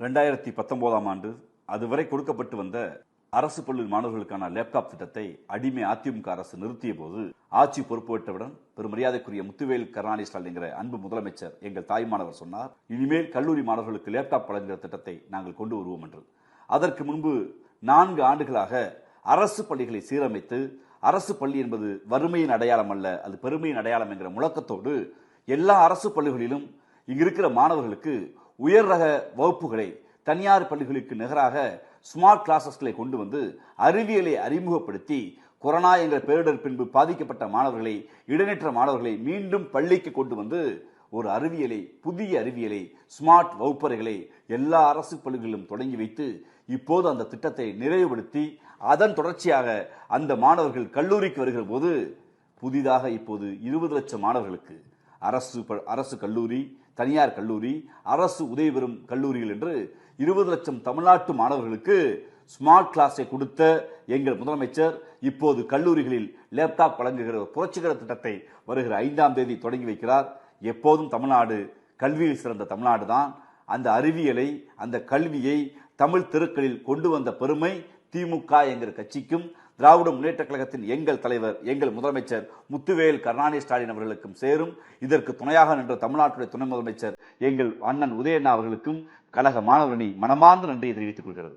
2019ஆம் ஆண்டு அதுவரை கொடுக்கப்பட்டு வந்த அரசு பள்ளி மாணவர்களுக்கான லேப்டாப் திட்டத்தை அடிமை அதிமுக அரசு நிறுத்திய போது ஆட்சி பொறுப்பேற்றவுடன் பெரும் மரியாதைக்குரிய முத்துவேல் கருணாநிதி ஸ்டாலின் என்கிற அன்பு முதலமைச்சர் எங்கள் தாய் மாணவர் சொன்னார், இனிமேல் கல்லூரி மாணவர்களுக்கு லேப்டாப் வழங்குகிற திட்டத்தை நாங்கள் கொண்டு வருவோம் என்று. அதற்கு முன்பு 4 ஆண்டுகளாக அரசு பள்ளிகளை சீரமைத்து, அரசு பள்ளி என்பது வறுமையின் அடையாளம் அல்ல, அது பெருமையின் அடையாளம் என்கிற முழக்கத்தோடு எல்லா அரசு பள்ளிகளிலும் இங்கிருக்கிற மாணவர்களுக்கு உயர் ரக வகுப்புகளை தனியார் பள்ளிகளுக்கு நிகராக ஸ்மார்ட் கிளாஸஸ்களை கொண்டு வந்து அறிவியலை அறிமுகப்படுத்தி கொரோனா என்ற பேரிடர் பின்பு பாதிக்கப்பட்ட மாணவர்களை, இடைநிற்ற மாணவர்களை மீண்டும் பள்ளிக்கு கொண்டு வந்து ஒரு அறிவியலை, புதிய அறிவியலை, ஸ்மார்ட் வகுப்பறைகளை எல்லா அரசு பள்ளிகளிலும் தொடங்கி வைத்து இப்போது அந்த திட்டத்தை நிறைவுபடுத்தி அதன் தொடர்ச்சியாக அந்த மாணவர்கள் கல்லூரிக்கு வருகிற போது புதிதாக இப்போது 20 லட்சம் மாணவர்களுக்கு அரசு கல்லூரி, தனியார் கல்லூரி, அரசு உதவி பெறும் கல்லூரிகள் என்று 20 லட்சம் தமிழ்நாட்டு மாணவர்களுக்கு ஸ்மார்ட் கிளாஸை கொடுத்த எங்கள் முதலமைச்சர் இப்போது கல்லூரிகளில் லேப்டாப் வழங்குகிற புரட்சிகர திட்டத்தை வருகிற 5ஆம் தேதி தொடங்கி வைக்கிறார். எப்போதும் தமிழ்நாடு கல்வியில் சிறந்த தமிழ்நாடு தான். அந்த அறிவியலை, அந்த கல்வியை தமிழ் தெருக்களில் கொண்டு வந்த பெருமை திமுக என்கிற கட்சிக்கும், திராவிட முன்னேற்ற கழகத்தின் எங்கள் தலைவர், எங்கள் முதலமைச்சர் முத்துவேல் கருணாநிதி ஸ்டாலின் அவர்களுக்கும் சேரும். இதற்கு துணையாக நின்ற தமிழ்நாட்டுடைய துணை முதலமைச்சர் எங்கள் அண்ணன் உதயண்ணா அவர்களுக்கும் கழக மாணவரணி மனமார்ந்த நன்றியை தெரிவித்துக் கொள்கிறது.